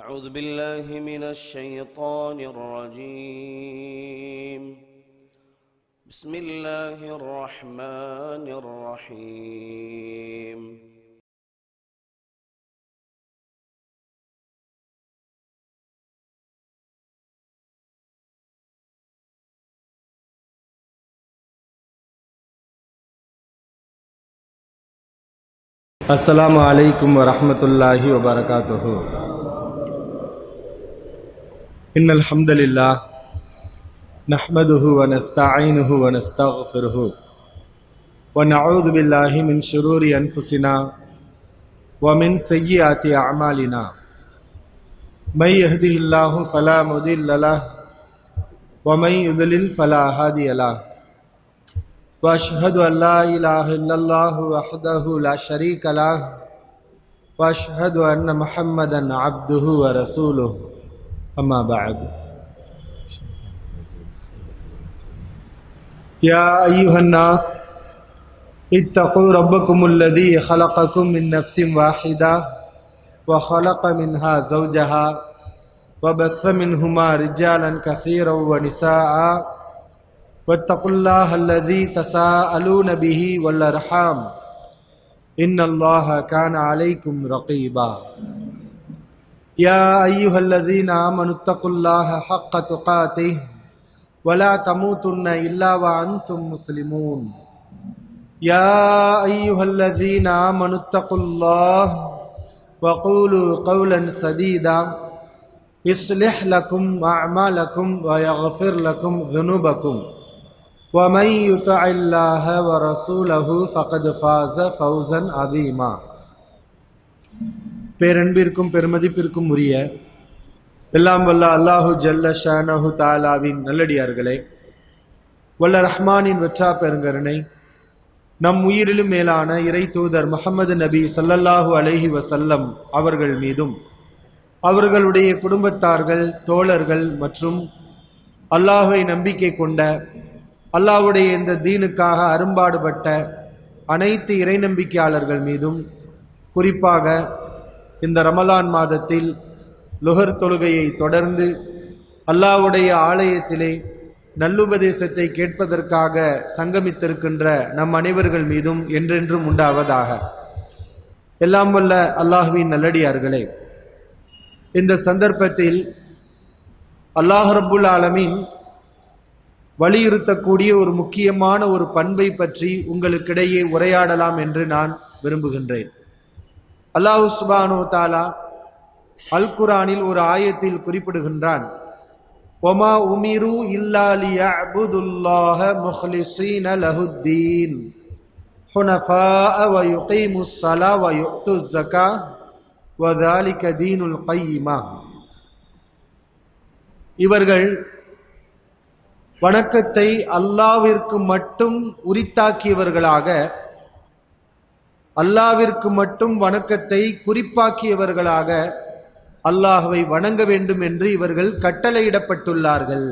أعوذ بالله من الشيطان الرجيم. بسم الله الرحمن الرحيم. अस्सलामु अलैकुम वरहमतुल्लाहि वबरकातुहु। इन्नल हम्दुलिल्लाह नहमदुहु व नस्तईनुहु व नस्तगफिरुहु व नऊज़ु बिल्लाहि मिन शुरूरि अनफुसिना व मिन सय्यिआति अअमालिना। मन यहदिहिल्लाहु फला मुदिल्ल लहु व मन युद्लिल फला हादिय लहु। वअशहदु अन ला इलाहा इल्लल्लाहु वहदहु ला शरीक लहु वअशहदु अन्न मुहम्मदन अब्दुहु व रसूलुहु। अम्मा बअद। या अय्युहन्नास इत्तक़ू रब्बकुमुल्लज़ी खलक़कुम मिन नफ्सिन वाहिदा व खलक़ मिनहा ज़ौजहा व बस्स मिनहुमा रिजालन कसीरन व निसाअ वत्तक़ुल्लाह अल्लज़ी तसाअलून बिही वल अर्हाम इन्नल्लाह कान अलैकुम रक़ीबा। या अय्युहल्लज़ीना आमनुत्तक़ुल्लाह हक़्क़ तुक़ातिह वला तमूतुन्न इल्ला व अंतुम मुस्लिमून। या अय्युहल्लज़ीना आमनुत्तक़ुल्लाह वक़ूलू क़ौलन सदीदा युस्लिह लकुम अअमालकुम व यग़फिर लकुम ज़ुनूबकुम वमन युतिइल्लाह व रसूलहु फ़क़द फ़ाज़ फ़ौज़न अज़ीमा। பேரன்பிற்கும் பெருமதிப்பிற்கும் உரிய எல்லாம் வல்ல அல்லாஹு ஜல்ல ஷானஹு தஆலாவின் நல்லடியார்களே, வல்ல ரஹ்மானின் வெற்றா பெருங்கருணை நம் உயிரிலும் மேலான இறை தூதர் முஹம்மது நபி ஸல்லல்லாஹு அலைஹி வஸல்லம் அவர்கள் மீதும் அவர்களுடைய குடும்பத்தார்கள், தோழர்கள் மற்றும் அல்லாஹ்வை நம்பிக்கை கொண்ட, அல்லாஹ்வுடைய இந்த தீனுக்காக அரும்பாடுபட்ட அனைத்து இறை நம்பிக்கையாளர்கள் மீதும், குறிப்பாக இந்த ரமலான் மாதத்தில் லுஹர் தொழுகையை தொடர்ந்து அல்லாஹ்வுடைய ஆலயத்திலே நல்லுபதேசத்தை கேட்பதற்காக சங்கமித்திருக்கின்ற நம் அனைவர்கள் மீதும் என்றென்றும் உண்டாவதாக. எல்லாம் வல்ல அல்லாஹ்வின் நல்லடியார்களே, இந்த சந்தர்ப்பத்தில் அல்லாஹ் ரப்புல் ஆலமீன் வலியுறுத்தக்கூடிய ஒரு முக்கியமான ஒரு பண்பை பற்றி உங்களுக்கிடையே உரையாடலாம் என்று நான் விரும்புகின்றேன். அல்லாஹ் சுப்ஹானஹு வ தஆலா அல் குர்ஆனில் ஒரு ஆயத்தில் குறிப்பிடுகின்றான், வமா உமிரு இல்லா லியஅபுதுல்லாஹ முஹ்லிஸீன லஹுத்தீன் ஹுனஃபாஅ வ யுகீமுஸ் ஸலா வ யு'துஸ் ஸகா வ ஸாலிக தீனுல் கையிமா. இவர்கள் வணக்கத்தை அல்லாஹ்விற்கு மட்டும் உரித்தாக்கியவர்களாக, அல்லாஹ்விற்கு மட்டும் வணக்கத்தை குறிப்பாக்கியவர்களாக அல்லாஹ்வை வணங்க வேண்டும் என்று இவர்கள் கட்டளையிடப்பட்டுள்ளார்கள்.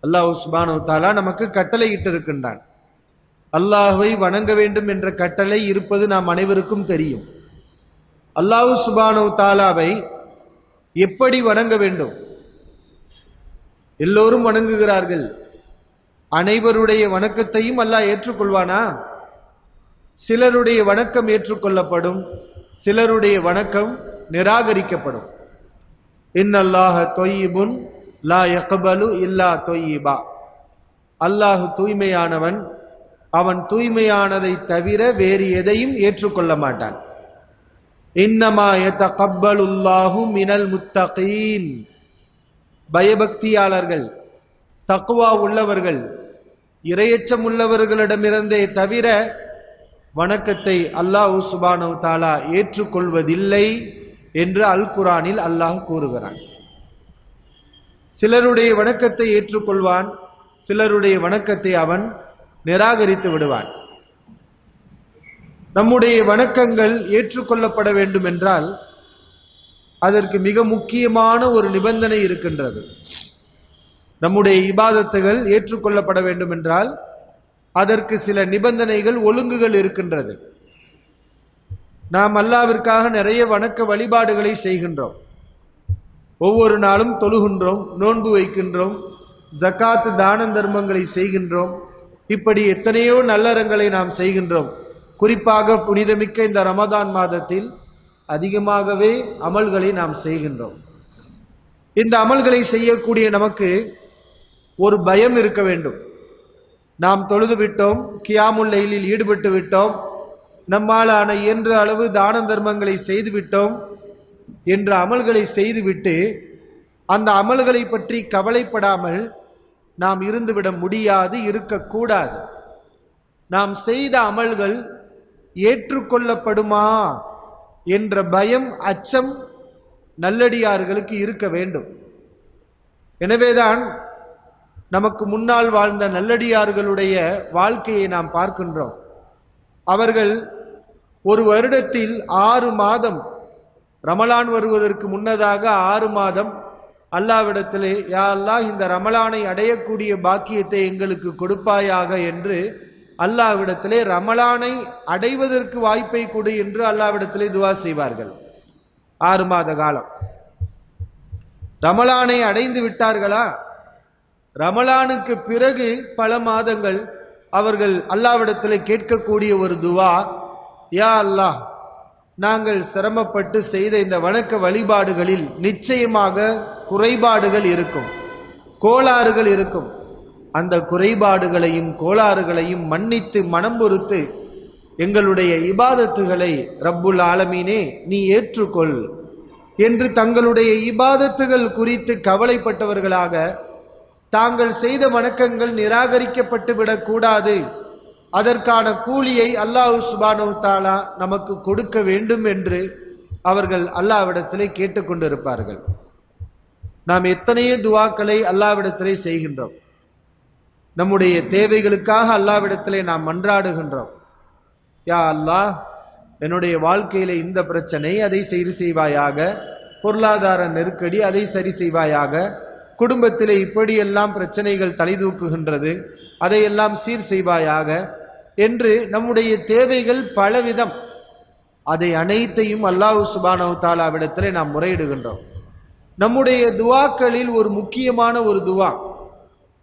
அல்லாஹ் சுப்ஹானஹு வ தஆலா நமக்கு கட்டளையிட்டிருக்கின்றான். அல்லாஹ்வை வணங்க வேண்டும் என்ற கட்டளை இருப்பது நாம் அனைவருக்கும் தெரியும். அல்லாஹ் சுப்ஹானஹு வ தஆலாவை எப்படி வணங்க வேண்டும்? எல்லோரும் வணங்குகிறார்கள். அனைவருடைய வணக்கத்தையும் அல்லாஹ் ஏற்றுக்கொள்வானா? சிலருடைய வணக்கம் ஏற்றுக்கொள்ளப்படும், சிலருடைய வணக்கம் நிராகரிக்கப்படும். இன்னல்லாஹ தொய்யிபுன் லா யக்பலு இல்லா தொய்யிபா. அல்லாஹ் தூய்மையானவன், அவன் தூய்மையானதை தவிர வேறு எதையும் ஏற்றுக்கொள்ள மாட்டான். இன்னமா யதகப்பலுல்லாஹு மினல் முத்தகீன். பயபக்தியாளர்கள், தக்வா உள்ளவர்கள், இறையச்சம் உள்ளவர்களிடமிருந்தே தவிர வணக்கத்தை அல்லாஹ் சுப்ஹானஹு வ தஆலா ஏற்றுக்கொள்வதில்லை என்று அல் குர்ஆனில் அல்லாஹ் கூறுகிறான். சிலருடைய வணக்கத்தை ஏற்றுக்கொள்வான், சிலருடைய வணக்கத்தை அவன் நிராகரித்து விடுவான். நம்முடைய வணக்கங்கள் ஏற்றுக்கொள்ளப்பட வேண்டும் என்றால் அதற்கு மிக முக்கியமான ஒரு நிபந்தனை இருக்கின்றது. நம்முடைய இபாதத்துகள் ஏற்றுக்கொள்ளப்பட வேண்டும் என்றால் அதற்கு சில நிபந்தனைகள், ஒழுங்குகள் இருக்கின்றது. நாம் அல்லாஹ்விற்காக நிறைய வணக்க வழிபாடுகளை செய்கின்றோம். ஒவ்வொரு நாளும் தொழுகின்றோம், நோன்பு வைக்கின்றோம், ஜகாத் தான தர்மங்களை செய்கின்றோம். இப்படி எத்தனையோ நல்லறங்களை நாம் செய்கின்றோம். குறிப்பாக புனிதமிக்க இந்த ரமதான் மாதத்தில் அதிகமாகவே அமல்களை நாம் செய்கின்றோம். இந்த அமல்களை செய்யக்கூடிய நமக்கு ஒரு பயம் இருக்க வேண்டும். நாம் தொழுது விட்டோம், கியாமுல் லைலில் ஈடுபட்டு விட்டோம், நம்மாலான இயன்ற அளவு தான தர்மங்களை செய்து விட்டோம் என்ற அமல்களை செய்துவிட்டு அந்த அமல்களை பற்றி கவலைப்படாமல் நாம் இருந்துவிட முடியாது, இருக்கக்கூடாது. நாம் செய்த அமல்கள் ஏற்றுக்கொள்ளப்படுமா என்ற பயம், அச்சம் நல்லடியார்களுக்கு இருக்க வேண்டும். எனவேதான் நமக்கு முன்னால் வாழ்ந்த நல்லடியார்களுடைய வாழ்க்கையை நாம் பார்க்கின்றோம். அவர்கள் ஒரு வருடத்தில் 6 மாதம், ரமலான் வருவதற்கு முன்னதாக 6 மாதம் அல்லாஹ்விடத்திலே, யா அல்லாஹ் இந்த ரமலானை அடையக்கூடிய பாக்கியத்தை எங்களுக்கு கொடுப்பாயாக என்று அல்லாஹ்விடத்திலே ரமலானை அடைவதற்கு வாய்ப்பை கொடு என்று அல்லாஹ்விடத்திலே துஆ செய்வார்கள். 6 மாத காலம். ரமலானை அடைந்து விட்டார்களா? ரமலானுக்கு பிறகு பல மாதங்கள் அவர்கள் அல்லாஹ்விடத்திலே கேட்கக்கூடிய ஒரு துஆ, யா அல்லாஹ் நாங்கள் சிரமப்பட்டு செய்த இந்த வணக்க வழிபாடுகளில் நிச்சயமாக குறைபாடுகள் இருக்கும், கோளாறுகள் இருக்கும். அந்த குறைபாடுகளையும் கோளாறுகளையும் மன்னித்து மனம் பொறுத்து எங்களுடைய இபாதத்துகளை ரப்புல் ஆலமீனே நீ ஏற்றுக்கொள் என்று தங்களுடைய இபாதத்துகள் குறித்து கவலைப்பட்டவர்களாக, தாங்கள் செய்த வணக்கங்கள் நிராகரிக்கப்பட்டு விடக்கூடாது, அதற்கான கூலியை அல்லாஹ் சுப்ஹானஹு தஆலா நமக்கு கொடுக்க வேண்டும் என்று அவர்கள் அல்லாஹ்விடத்திலே கேட்டுக்கொண்டிருப்பார்கள். நாம் எத்தனையோ துஆக்களை அல்லாஹ்விடத்திலே செய்கின்றோம். நம்முடைய தேவைகளுக்காக அல்லாஹ்விடத்திலே நாம் மன்றாடுகின்றோம். யா அல்லாஹ் என்னுடைய வாழ்க்கையில இந்த பிரச்சனை, அதை சரி செய்வாயாக, பொருளாதார நெருக்கடி, அதை சரி செய்வாயாக, குடும்பத்திலே இப்படியெல்லாம் பிரச்சனைகள் தலைதூக்குகின்றது, அதையெல்லாம் சீர் செய்வாயாக என்று நம்முடைய தேவைகள் பலவிதம். அதை அனைத்தையும் அல்லாஹ் சுப்ஹானஹு தஆலாவிடத்திலே நாம் முறையிடுகின்றோம். நம்முடைய துஆக்களில் ஒரு முக்கியமான ஒரு துஆ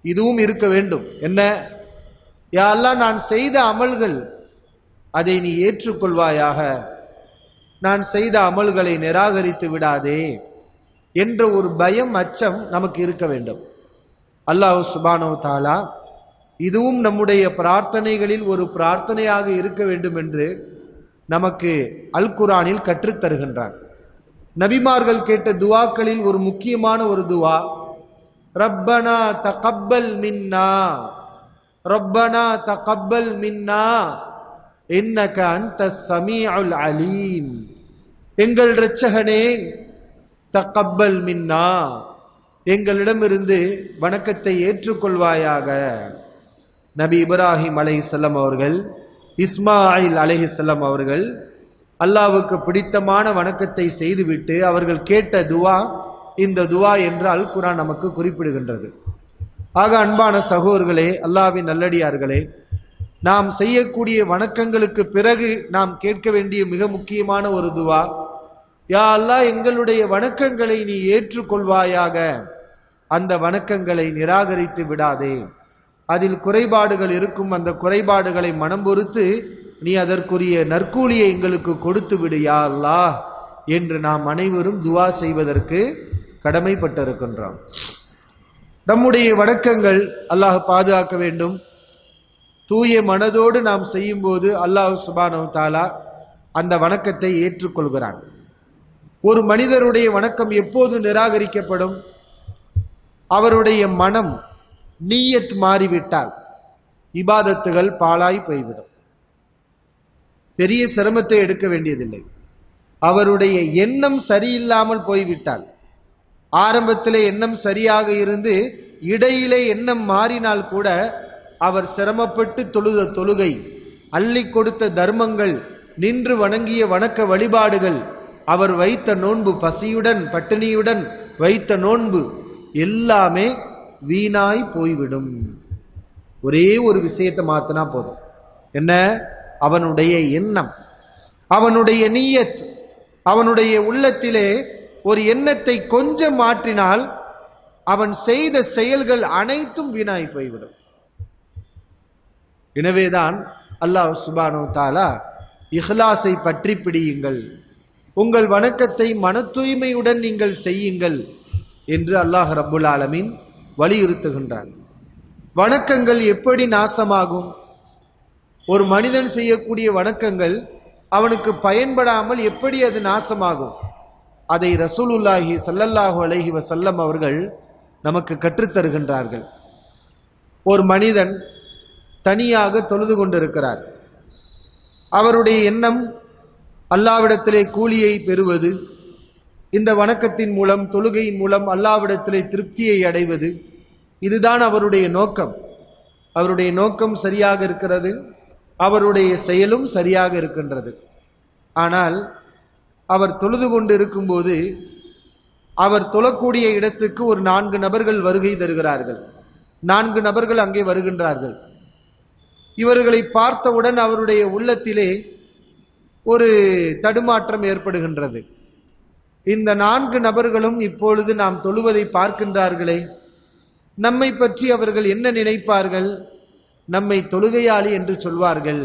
இதுவும் இருக்க வேண்டும். என்ன? யா அல்லாஹ் நான் செய்த அமல்கள் அதை நீ ஏற்றுக்கொள்வாயாக, நான் செய்த அமல்களை நிராகரித்து விடாதே என்ற ஒரு பயம், அச்சம் நமக்கு இருக்க வேண்டும். அல்லாஹ் சுப்ஹானஹு தஆலா இதுவும் நம்முடைய பிரார்த்தனைகளில் ஒரு பிரார்த்தனையாக இருக்க வேண்டும் என்று நமக்கு அல் குர்ஆனில் கற்றுத் தருகின்றான். நபிமார்கள் கேட்ட துஆக்களில் ஒரு முக்கியமான ஒரு துஆ, ரப்பனா தகப்பல் மின்னா, ரப்பனா தகப்பல் மின்னா இன்னக அன்தஸ் ஸமீஉல் அலீம். எங்கள் இரட்சகனே, தகப்பல் மின்னா எங்களிடமிருந்து வணக்கத்தை ஏற்றுக்கொள்வாயாக. நபி இப்ராஹிம் அலைஹிஸ்ஸலாம் அவர்கள், இஸ்மாயில் அலைஹிஸ்ஸலாம் அவர்கள் அல்லாஹ்வுக்கு பிடித்தமான வணக்கத்தை செய்துவிட்டு அவர்கள் கேட்ட துஆ இந்த துஆ என்று அல் குர்ஆன் நமக்கு குறிப்பிடுகின்றது. ஆக அன்பான சகோதரர்களே, அல்லாஹ்வின் நல்லடியார்களே, நாம் செய்யக்கூடிய வணக்கங்களுக்கு பிறகு நாம் கேட்க வேண்டிய மிக முக்கியமான ஒரு துஆ, யா அல்லாஹ் எங்களுடைய வணக்கங்களை நீ ஏற்றுக்கொள்வாயாக, அந்த வணக்கங்களை நிராகரித்து விடாதே, அதில் குறைபாடுகள் இருக்கும், அந்த குறைபாடுகளை மனம் பொறுத்து நீ அதற்குரிய நற்கூலியை எங்களுக்கு கொடுத்து விடு யா அல்லாஹ் என்று நாம் அனைவரும் துஆ செய்வதற்கு கடமைப்பட்டிருக்கின்றோம். நம்முடைய வணக்கங்கள் அல்லாஹ் பாதுகாக்க வேண்டும். தூய மனதோடு நாம் செய்யும் போது அல்லாஹ் சுப்ஹானஹு தஆலா அந்த வணக்கத்தை ஏற்றுக்கொள்கிறான். ஒரு மனிதருடைய வணக்கம் எப்போது நிராகரிக்கப்படும்? அவருடைய மனம், நீயத் மாறிவிட்டால் இபாதத்துகள் பாழாய் போய்விடும். பெரிய சிரமத்தை எடுக்க வேண்டியதில்லை. அவருடைய எண்ணம் சரியில்லாமல் போய்விட்டால், ஆரம்பத்திலே எண்ணம் சரியாக இருந்து இடையிலே எண்ணம் மாறினால் கூட அவர் சிரமப்பட்டு தொழுத தொழுகை, அள்ளி கொடுத்த தர்மங்கள், நின்று வணங்கிய வணக்க வழிபாடுகள், அவர் வைத்த நோன்பு, பசியுடன் பட்டினியுடன் வைத்த நோன்பு எல்லாமே வீணாய் போய்விடும். ஒரே ஒரு விஷயத்தை மாத்தினா போதும். என்ன? அவனுடைய எண்ணம், அவனுடைய நீயத், அவனுடைய உள்ளத்திலே ஒரு எண்ணத்தை கொஞ்சம் மாற்றினால் அவன் செய்த செயல்கள் அனைத்தும் வீணாய் போய்விடும். எனவேதான் அல்லாஹ் சுப்ஹானஹு வ தஆலா இஹ்லாஸை பற்றி பிடியுங்கள், உங்கள் வணக்கத்தை மன தூய்மையுடன் நீங்கள் செய்யுங்கள் என்று அல்லாஹ் ரப்புல் ஆலமீன் வலியுறுத்துகின்றான். வணக்கங்கள் எப்படி நாசமாகும்? ஒரு மனிதன் செய்யக்கூடிய வணக்கங்கள் அவனுக்கு பயன்படாமல் எப்படி அது நாசமாகும்? அதை ரசூலுல்லாஹி ஸல்லல்லாஹு அலைஹி வஸல்லம் அவர்கள் நமக்கு கற்றுத்தருகின்றார்கள். ஒரு மனிதன் தனியாக தொழுது கொண்டிருக்கிறார். அவருடைய எண்ணம் அல்லாஹ்விடத்திலே கூலியை பெறுவது, இந்த வணக்கத்தின் மூலம் தொழுகையின் மூலம் அல்லாஹ்விடத்திலே திருப்தியை அடைவது, இதுதான் அவருடைய நோக்கம். அவருடைய நோக்கம் சரியாக இருக்கிறது, அவருடைய செயலும் சரியாக இருக்கின்றது. ஆனால் அவர் தொழுது கொண்டு இருக்கும்போது அவர் தொழக்கூடிய இடத்துக்கு ஒரு 4 நபர்கள் வருகை தருகிறார்கள். 4 நபர்கள் அங்கே வருகின்றார்கள். இவர்களை பார்த்தவுடன் அவருடைய உள்ளத்திலே ஒரு தடுமாற்றம் ஏற்படுகின்றது. இந்த 4 நபர்களும் இப்பொழுது நாம் தொழுவதை பார்க்கின்றார்களே, நம்மை பற்றி அவர்கள் என்ன நினைப்பார்கள்? நம்மை தொழுகையாளி என்று சொல்வார்கள்,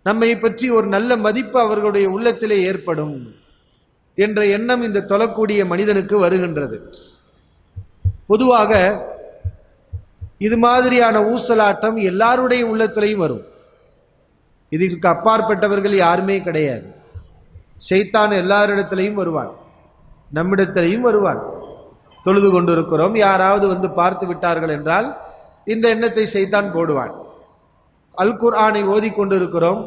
நம்மை பற்றி ஒரு நல்ல மதிப்பு அவர்களுடைய உள்ளத்திலே ஏற்படும் என்ற எண்ணம் இந்த தொழக்கூடிய மனிதனுக்கு வருகின்றது. பொதுவாக இது மாதிரியான ஊசலாட்டம் எல்லாருடைய உள்ளத்திலையும் வரும். இதற்கு அப்பாற்பட்டவர்கள் யாருமே கிடையாது. ஷைத்தான் எல்லாரிடத்திலையும் வருவான், நம்மிடத்திலையும் வருவான். தொழுது கொண்டிருக்கிறோம், யாராவது வந்து பார்த்து விட்டார்கள் என்றால் இந்த எண்ணத்தை ஷைத்தான் போடுவான். அல் குர்ஆனை ஓதிக்கொண்டிருக்கிறோம்,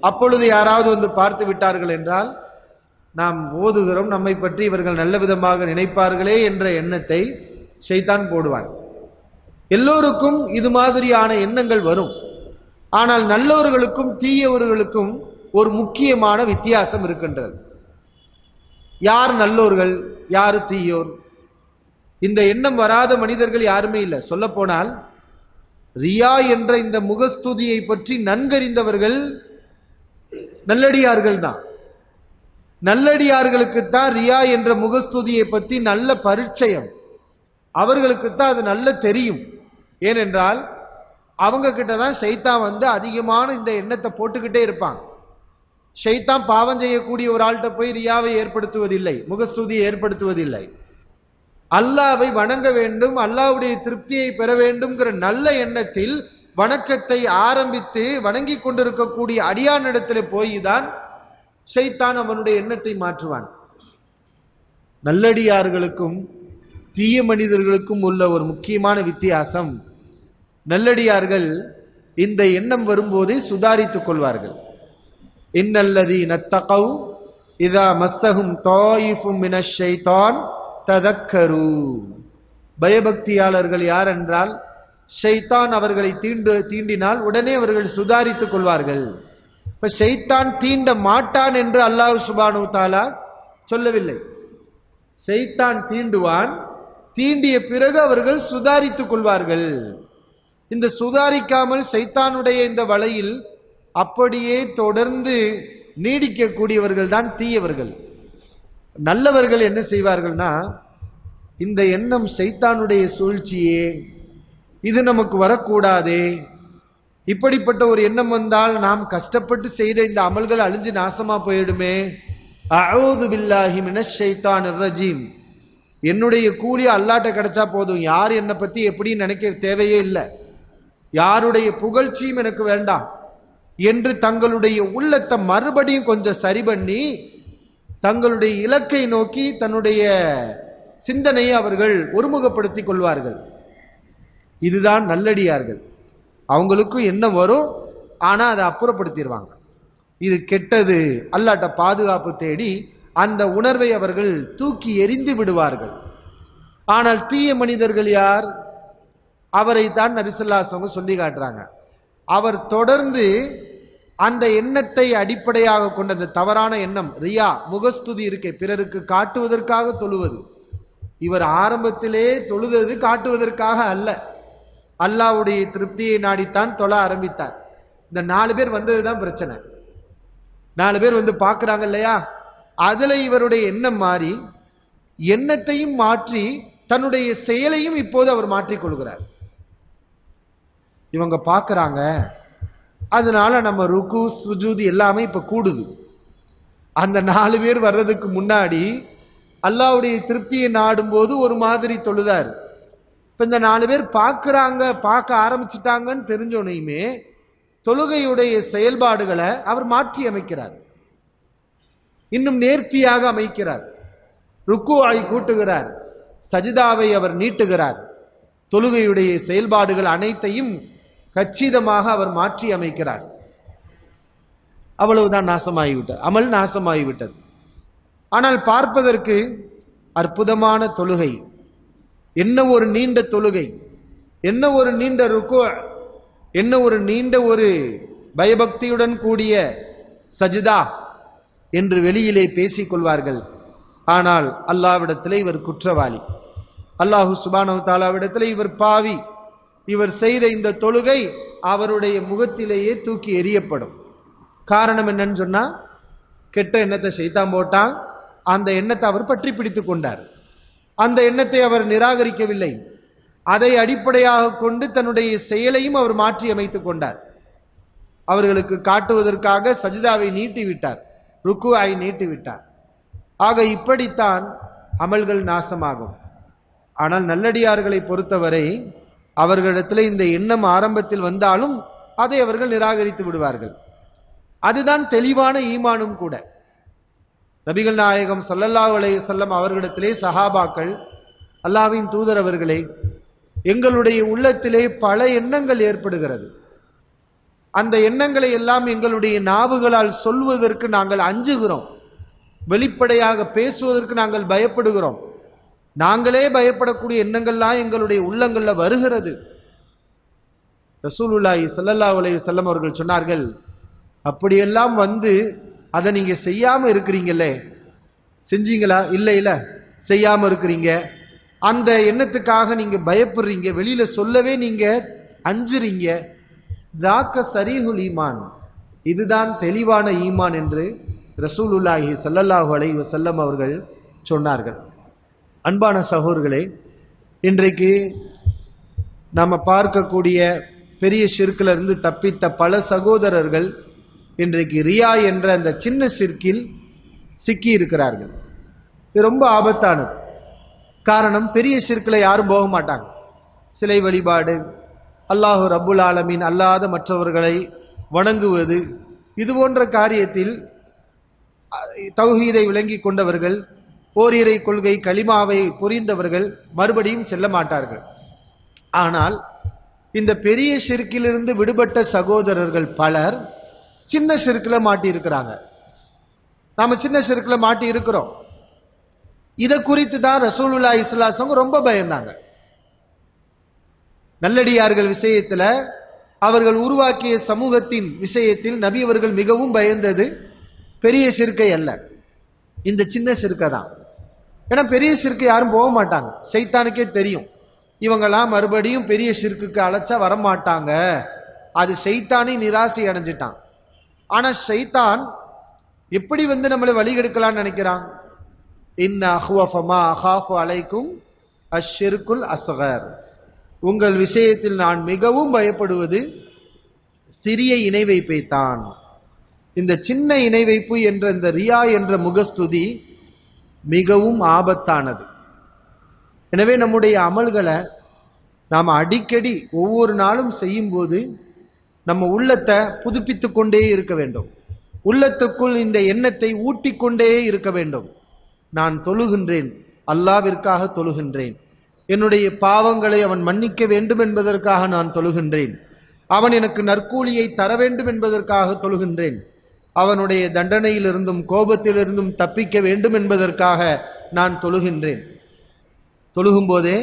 அப்பொழுது யாராவது வந்து பார்த்து விட்டார்கள் என்றால் நாம் ஓதுகிறோம், நம்மை பற்றி இவர்கள் நல்ல விதமாக நினைப்பார்களே என்ற எண்ணத்தை ஷைத்தான் போடுவான். எல்லோருக்கும் இது மாதிரியான எண்ணங்கள் வரும். ஆனால் நல்லவர்களுக்கும் தீயவர்களுக்கும் ஒரு முக்கியமான வித்தியாசம் இருக்கின்றது. யார் நல்லோர்கள், யார் தீயோர்? இந்த எண்ணம் வராத மனிதர்கள் யாருமே இல்லை. சொல்ல போனால் ரியா என்ற இந்த முகஸ்துதியை பற்றி நன்கறிந்தவர்கள் நல்லடியார்கள் தான். நல்லடியார்களுக்குத்தான் ரியா என்ற முகஸ்துதியை பற்றி நல்ல பரிச்சயம், அவர்களுக்குத்தான் அது நல்ல தெரியும். ஏனென்றால் அவங்க கிட்ட தான் ஷைத்தான் வந்து அதிகமான இந்த எண்ணத்தை போட்டுக்கிட்டே இருப்பான். ஷைத்தான் பாவம் செய்யக்கூடிய ஒரு ஆள்கிட்ட போய் ரியாவை ஏற்படுத்துவதில்லை, முகஸ்துதியை ஏற்படுத்துவதில்லை. அல்லாவை வணங்க வேண்டும், அல்லாவுடைய திருப்தியை பெற வேண்டும்ங்கிற நல்ல எண்ணத்தில் வணக்கத்தை ஆரம்பித்து வணங்கி கொண்டிருக்கக்கூடிய அடியானிடத்தில் போய்தான் ஷைத்தான் அவனுடைய எண்ணத்தை மாற்றுவான். நல்லடியார்களுக்கும் தீய மனிதர்களுக்கும் உள்ள ஒரு முக்கியமான வித்தியாசம், நல்லடியார்கள் இந்த எண்ணம் வரும்போதே சுதாரித்துக் கொள்வார்கள். இன்னல்லதீன தகவ் இதா மஸ்ஸஹும் தாயிஃபும் மினஷ் ஷைத்தான் ததக்கரு. பயபக்தியாளர்கள் யார் என்றால், ஷைத்தான் அவர்களை தீண்டினால் உடனே அவர்கள் சுதாரித்துக் கொள்வார்கள். இப்ப ஷைத்தான் தீண்ட மாட்டான் என்று அல்லாஹ் சுப்ஹானஹு வ தஆலா சொல்லவில்லை. ஷைத்தான் தீண்டுவான், தீண்டிய பிறகு அவர்கள் சுதாரித்துக் கொள்வார்கள். இந்த சுதாரிக்காமல் ஷைத்தானுடைய இந்த வலையில் அப்படியே தொடர்ந்து நீடிக்கக்கூடியவர்கள் தான் தீயவர்கள். நல்லவர்கள் என்ன செய்வார்கள்னா, இந்த எண்ணம் ஷைத்தானுடைய சூழ்ச்சியே, இது நமக்கு வரக்கூடாதே, இப்படிப்பட்ட ஒரு எண்ணம் வந்தால் நாம் கஷ்டப்பட்டு செய்த இந்த அமல்கள் அழிஞ்சு நாசமா போயிடுமே, அஊது பில்லாஹி மினஷ் ஷைத்தானிர் ரஜீம், என்னுடைய கூலி அல்லாட்ட கிடைச்சா போதும், யார் என்னை பத்தி எப்படி நினைக்க தேவையே இல்லை, யாருடைய புகழ்ச்சியும் எனக்கு வேண்டாம் என்று தங்களுடைய உள்ளத்தை மறுபடியும் கொஞ்சம் சரி பண்ணி தங்களுடைய இலக்கை நோக்கி தன்னுடைய சிந்தனையை அவர்கள் ஒருமுகப்படுத்திக் கொள்வார்கள். இதுதான் நல்லடியார்கள். அவங்களுக்கும் என்ன வரும், ஆனா அதை அப்புறப்படுத்திடுவாங்க. இது கெட்டது, அல்லாட்ட பாதுகாப்பு தேடி அந்த உணர்வை அவர்கள் தூக்கி எறிந்து விடுவார்கள். ஆனால் தீய மனிதர்கள் யார்? அவரை தான் நபி ஸல்லல்லாஹு அலைஹி வஸல்லம் சொல்லி காட்டுறாங்க. அவர் தொடர்ந்து அந்த எண்ணத்தை அடிப்படையாக கொண்ட அந்த தவறான எண்ணம், ரியா முகஸ்துதி இருக்கே, பிறருக்கு காட்டுவதற்காக தொழுவது. இவர் ஆரம்பத்திலே தொழுதது காட்டுவதற்காக அல்ல, அல்லாஹ்வுடைய திருப்தியை நாடித்தான் தொழ ஆரம்பித்தார். இந்த 4 பேர் வந்ததுதான் பிரச்சனை. 4 பேர் வந்து பார்க்குறாங்க இல்லையா, அதுல இவருடைய எண்ணம் மாறி எண்ணத்தையும் மாற்றி தன்னுடைய செயலையும் இப்போது அவர் மாற்றிக்கொள்கிறார். இவங்க பார்க்கறாங்க, அதனால நம்ம ருக்கு சுஜூது எல்லாமே இப்ப கூடுது. அந்த 4 பேர் வர்றதுக்கு முன்னாடி அல்லாஹ்வுடைய திருப்தியை நாடும் போது ஒரு மாதிரி தொழுதார். இப்ப இந்த 4 பேர் பார்க்க ஆரம்பிச்சுட்டாங்கன்னு தெரிஞ்சோனையுமே தொழுகையுடைய செயல்பாடுகளை அவர் மாற்றி அமைக்கிறார், இன்னும் நேர்த்தியாக அமைக்கிறார். ருக்குஐ கூட்டுகிறார், சஜிதாவை அவர் நீட்டுகிறார். தொழுகையுடைய செயல்பாடுகள் அனைத்தையும் கச்சிதமாக அவர் மாற்றி அமைக்கிறார். அவ்வளவுதான் நாசமாகிவிட்டது, அமல் நாசமாகிவிட்டது. ஆனால் பார்ப்பதற்கு அற்புதமான தொழுகை, என்ன ஒரு நீண்ட தொழுகை, என்ன ஒரு நீண்ட ருக்கு, என்ன ஒரு நீண்ட ஒரு பயபக்தியுடன் கூடிய சஜிதா என்று வெளியிலே பேசிக் கொள்வார்கள். ஆனால் அல்லாஹ்விடத்திலே இவர் குற்றவாளி, அல்லாஹு சுப்ஹானஹு வ தஆலாவிடத்திலே இவர் பாவி. இவர் செய்த இந்த தொழுகை அவருடைய முகத்திலேயே தூக்கி எறியப்படும். காரணம் என்னன்னு சொன்னா, கெட்ட எண்ணத்தை ஷைத்தான் போட்டான், அந்த எண்ணத்தை அவர் பற்றி பிடித்து கொண்டார். அந்த எண்ணத்தை அவர் நிராகரிக்கவில்லை, அதை அடிப்படையாக கொண்டு தன்னுடைய செயலையும் அவர் மாற்றி அமைத்துக் கொண்டார். அவர்களுக்கு காட்டுவதற்காக சஜிதாவை நீட்டிவிட்டார், ருக்குஐ நீட்டிவிட்டார். ஆக இப்படித்தான் அமல்கள் நாசமாகும். ஆனால் நல்லடியார்களை பொறுத்தவரை அவர்களிடத்தில் இந்த எண்ணம் ஆரம்பத்தில் வந்தாலும் அதை அவர்கள் நிராகரித்து விடுவார்கள். அதுதான் தெளிவான ஈமானும் கூட. நபிகள் நாயகம் ஸல்லல்லாஹு அலைஹி வஸல்லம் அவர்களிடத்திலே சஹாபாக்கள், அல்லாஹ்வின் தூதர் அவர்களே, எங்களுடைய உள்ளத்திலே பல எண்ணங்கள் ஏற்படுகிறது, அந்த எண்ணங்களை எல்லாம் எங்களுடைய நாவுகளால் சொல்வதற்கு நாங்கள் அஞ்சுகிறோம், வெளிப்படையாக பேசுவதற்கு நாங்கள் பயப்படுகிறோம். நாங்களே பயப்படக்கூடிய எண்ணங்கள்லாம் எங்களுடைய உள்ளங்கள்ல வருகிறது. ரசூலுல்லாஹி ஸல்லல்லாஹு அலைஹி வஸல்லம் அவர்கள் சொன்னார்கள், அப்படியெல்லாம் வந்து அதை நீங்க செய்யாம இருக்கிறீங்களே, செஞ்சீங்களா? இல்ல செய்யாம இருக்கிறீங்க. அந்த எண்ணத்துக்காக நீங்க பயப்படுறீங்க, வெளியில சொல்லவே நீங்க அஞ்சுறீங்க. தாக்க சரீஹுல் ஈமான், இதுதான் தெளிவான ஈமான் என்று ரசூலுல்லாஹி ஸல்லல்லாஹு அலைஹி வஸல்லம் அவர்கள் சொன்னார்கள். அன்பான சகோதரர்களே, இன்றைக்கு நாம் பார்க்கக்கூடிய பெரிய ஷிர்கில் இருந்து தப்பித்த பல சகோதரர்கள் இன்றைக்கு ரியா என்ற அந்த சின்ன ஷிர்கில் சிக்கி இருக்கிறார்கள். இது ரொம்ப ஆபத்தானது. காரணம், பெரிய ஷிர்கில் யாரும் போக மாட்டாங்க. சிலை வழிபாடு, அல்லாஹு ரப்புல் ஆலமீன் அல்லாத மற்றவர்களை வணங்குவது, இது போன்ற காரியத்தில் தௌஹீதை விளங்கி கொண்டவர்கள், ஓரிரை கொள்கை கலிமாவை புரிந்தவர்கள் மறுபடியும் செல்ல மாட்டார்கள். ஆனால் இந்த பெரிய ஷிர்கிலிருந்து விடுபட்ட சகோதரர்கள் பலர் சின்ன ஷிர்கில் மாட்டி இருக்கிறாங்க. நாம சின்ன ஷிர்கில் மாட்டி இருக்கிறோம். இதை குறித்து தான் ரசூலுல்லாஹி ஸல்லல்லாஹு அலைஹி வஸல்லம் ரொம்ப பயந்தாங்க. நல்லடியார்கள் விஷயத்துல, அவர்கள் உருவாக்கிய சமூகத்தின் விஷயத்தில் நபி அவர்கள் மிகவும் பயந்தது பெரிய ஷிர்கை அல்ல, இந்த சின்ன ஷிர்கை தான். ஏன்னா பெரிய ஷிர்கை யாரும் போக மாட்டாங்க. ஷைத்தானுக்கே தெரியும், இவங்கெல்லாம் மறுபடியும் பெரிய ஷிர்குக்கு அழைச்சா வரமாட்டாங்க, அது ஷைத்தானே நிராசை அடைஞ்சிட்டான். ஆனா ஷைத்தான் எப்படி வந்து நம்மளை வழிகெடுக்கலாம்னு நினைக்கிறான். இன்ன அஹ்வஃபமா அஹாஃபு அலைக்கும் அஷ்ஷிர்குல் அஸ்கர், உங்கள் விஷயத்தில் நான் மிகவும் பயப்படுவது சிறிய இணை வைப்பைத்தான். இந்த சின்ன இணை வைப்பு என்ற இந்த ரியா என்ற முகஸ்துதி மிகவும் ஆபத்தானது. எனவே நம்முடைய அமல்களை நாம் அடிக்கடி ஒவ்வொரு நாளும் செய்யும் போது நம்ம உள்ளத்தை புதுப்பித்து கொண்டே இருக்க வேண்டும். உள்ளத்துக்குள் இந்த எண்ணத்தை ஊட்டிக்கொண்டே இருக்க வேண்டும். நான் தொழுகின்றேன், அல்லாஹ்விற்காக தொழுகின்றேன், என்னுடைய பாவங்களை அவன் மன்னிக்க வேண்டும் என்பதற்காக நான் தொழுகின்றேன், அவன் எனக்கு நற்கூலியை தர வேண்டும் என்பதற்காக தொழுகின்றேன், அவனுடைய தண்டனையிலிருந்தும் கோபத்திலிருந்தும் தப்பிக்க வேண்டும் என்பதற்காக நான் தொழுகின்றேன். தொழுகும் போதே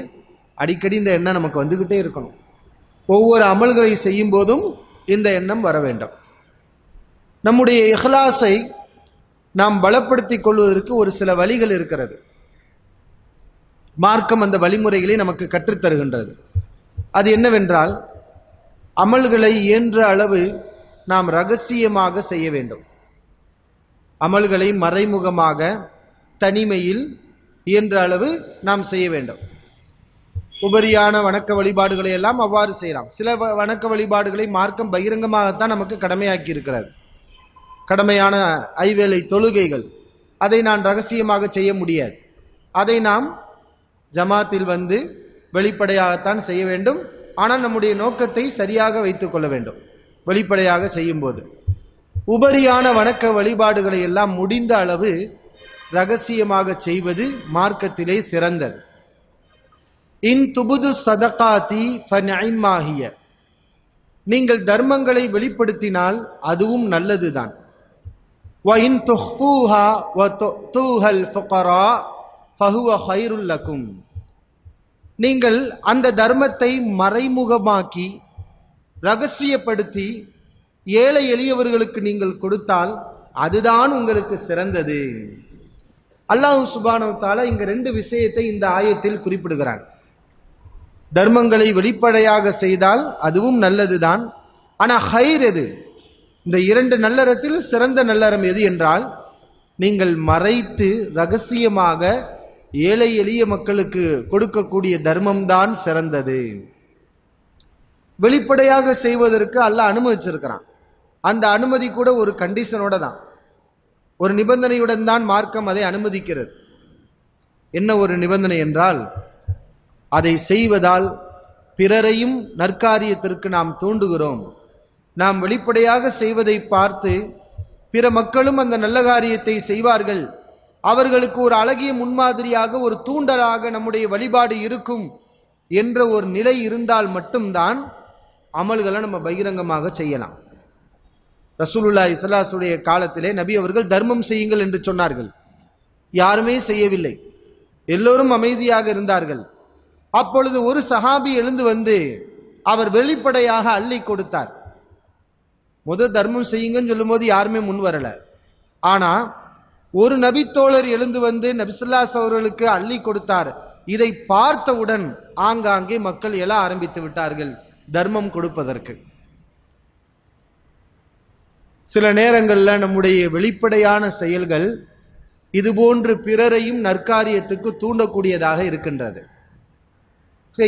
அடிக்கடி இந்த எண்ணம் நமக்கு வந்துகிட்டே இருக்கணும். ஒவ்வொரு அமல்களை செய்யும் போதும் இந்த எண்ணம் வர வேண்டும். நம்முடைய இஹ்லாஸை நாம் பலப்படுத்திக் கொள்வதற்கு ஒரு சில வழிகள் இருக்கிறது. மார்க்கம் அந்த வழிமுறைகளை நமக்கு கற்றுத்தருகின்றது. அது என்னவென்றால், அமல்களை இயன்ற அளவு நாம் ரகசியமாக செய்ய வேண்டும். அமல்களை மறைமுகமாக தனிமையில் இயன்ற அளவு நாம் செய்ய வேண்டும். உபரியான வணக்க வழிபாடுகளை எல்லாம் அவ்வாறு செய்யலாம். சில வணக்க வழிபாடுகளை மார்க்கம் பகிரங்கமாகத்தான் நமக்கு கடமையாக்கி இருக்கிறது. கடமையான ஐவேளை தொழுகைகள், அதை நான் ரகசியமாக செய்ய முடியாது. அதை நாம் ஜமாத்தில் வந்து வெளிப்படையாகத்தான் செய்ய வேண்டும். ஆனால் நம்முடைய நோக்கத்தை சரியாக வைத்துக் கொள்ள வேண்டும். வெளிப்படையாக செய்யும் போது உபரியான வணக்க வழிபாடுகளை எல்லாம் முடிந்த அளவு ரகசியமாக செய்வது மார்க்கத்திலே சிறந்தது. இன் துபுது சதகாதி ஃபநஇமாஹிய, நீங்கள் தர்மங்களை வெளிப்படுத்தினால் அதுவும் நல்லதுதான். வ இன் துஃபூஹா வ துஹல் ஃபுகரா ஃபஹுவ கைருல் லகும், நீங்கள் அந்த தர்மத்தை மறைமுகமாக்கி ரகசியப்படுத்தி ஏழை எளியவர்களுக்கு நீங்கள் கொடுத்தால் அதுதான் உங்களுக்கு சிறந்தது. அல்லாஹ் சுப்ஹானஹு வ தஆலா இங்க ரெண்டு விஷயத்தை இந்த ஆயத்தில் குறிப்பிடுகிறான். தர்மங்களை வெளிப்படையாக செய்தால் அதுவும் நல்லதுதான். ஆனா ஹைர் எது? இந்த இரண்டு நல்லறத்தில் சிறந்த நல்லறம் எது என்றால், நீங்கள் மறைத்து ரகசியமாக ஏழை எளிய மக்களுக்கு கொடுக்கக்கூடிய தர்மம்தான் சிறந்தது. வெளிப்படையாக செய்வதற்கு அல்லாஹ் அனுமதிச்சிருக்கிறான். அந்த அனுமதி கூட ஒரு கண்டிஷனோட தான், ஒரு நிபந்தனையுடன் தான் மார்க்கம் அதை அனுமதிக்கிறது. என்ன ஒரு நிபந்தனை என்றால், அதை செய்வதால் பிறரையும் நற்காரியத்திற்கு நாம் தூண்டுகிறோம். நாம் வெளிப்படையாக செய்வதை பார்த்து பிற மக்களும் அந்த நல்ல காரியத்தை செய்வார்கள், அவர்களுக்கு ஒரு அழகிய முன்மாதிரியாக ஒரு தூண்டலாக நம்முடைய வழிபாடு இருக்கும் என்ற ஒரு நிலை இருந்தால் மட்டும்தான் அமல்களை நம்ம பகிரங்கமாக செய்யலாம். ரசூலுல்லாஹி ஸல்லல்லாஹு அலைஹி வஸல்லம் காலத்திலே நபி அவர்கள் தர்மம் செய்யுங்கள் என்று சொன்னார்கள். யாருமே செய்யவில்லை, எல்லோரும் அமைதியாக இருந்தார்கள். அப்பொழுது ஒரு சஹாபி எழுந்து வந்து அவர் வெளிப்படையாக அள்ளி கொடுத்தார். முதல் தர்மம் செய்யுங்கன்னு சொல்லும் போது யாருமே முன் வரல. ஆனா ஒரு நபித்தோழர் எழுந்து வந்து நபி ஸல்லல்லாஹு அலைஹி வஸல்லம் அவர்களுக்கு அள்ளி கொடுத்தார். இதை பார்த்தவுடன் ஆங்காங்கே மக்கள் எழ ஆரம்பித்து விட்டார்கள் தர்மம் கொடுப்பதற்கு. சில நேரங்களில் நம்முடைய வெளிப்படையான செயல்கள் இதுபோன்று பிறரையும் நற்காரியத்துக்கு தூண்டக்கூடியதாக இருக்கின்றது.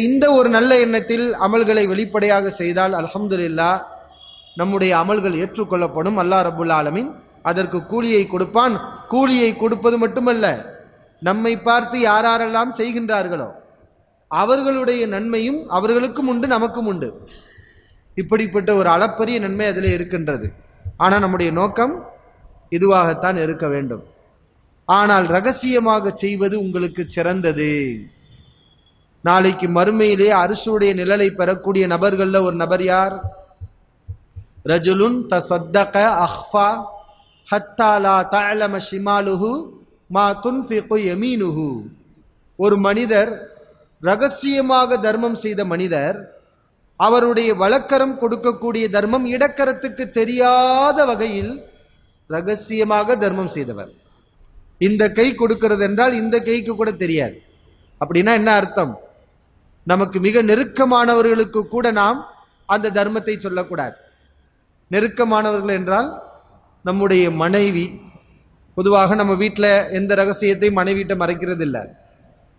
இந்த ஒரு நல்ல எண்ணத்தில் அமல்களை வெளிப்படையாக செய்தால் அல்ஹம்துலில்லாஹ் நம்முடைய அமல்கள் ஏற்றுக்கொள்ளப்படும். அல்லாஹ் ரப்புல் ஆலமீன் அதற்கு கூலியை கொடுப்பான். கூலியை கொடுப்பது மட்டுமல்ல, நம்மை பார்த்து யாரெல்லாம் செய்கின்றார்களோ அவர்களுடைய நன்மையும் அவர்களுக்கும் உண்டு, நமக்கும் உண்டு. இப்படிப்பட்ட ஒரு அளப்பரிய நன்மை அதில் இருக்கின்றது. ஆனால் நம்முடைய நோக்கம் இதுவாகத்தான் இருக்க வேண்டும். ஆனால் ரகசியமாக செய்வது உங்களுக்கு சிறந்தது. நாளைக்கு மறுமையிலே அரிசுடைய நிழலை பெறக்கூடிய நபர்கள்ல ஒரு நபர் யார்? ரஜுலுன் தஸத்தக அஹ்ஃபா ஹத்தா லா தஅலம ஷிமாலுஹு மா துன்ஃபிகு யமீனுஹு. ஒரு மனிதர், ரகசியமாக தர்மம் செய்த மனிதர், அவருடைய வலக்கரம் கொடுக்கக்கூடிய தர்மம் இடக்கரத்துக்கு தெரியாத வகையில் ரகசியமாக தர்மம் செய்தவர். இந்த கை கொடுக்கிறது என்றால் இந்த கைக்கு கூட தெரியாது. அப்படின்னா என்ன அர்த்தம்? நமக்கு மிக நெருக்கமானவர்களுக்கு கூட நாம் அந்த தர்மத்தை சொல்லக்கூடாது. நெருக்கமானவர்கள் என்றால் நம்முடைய மனைவி. பொதுவாக நம்ம வீட்டில் எந்த ரகசியத்தையும் மனைவிட்ட மறைக்கிறது இல்லை.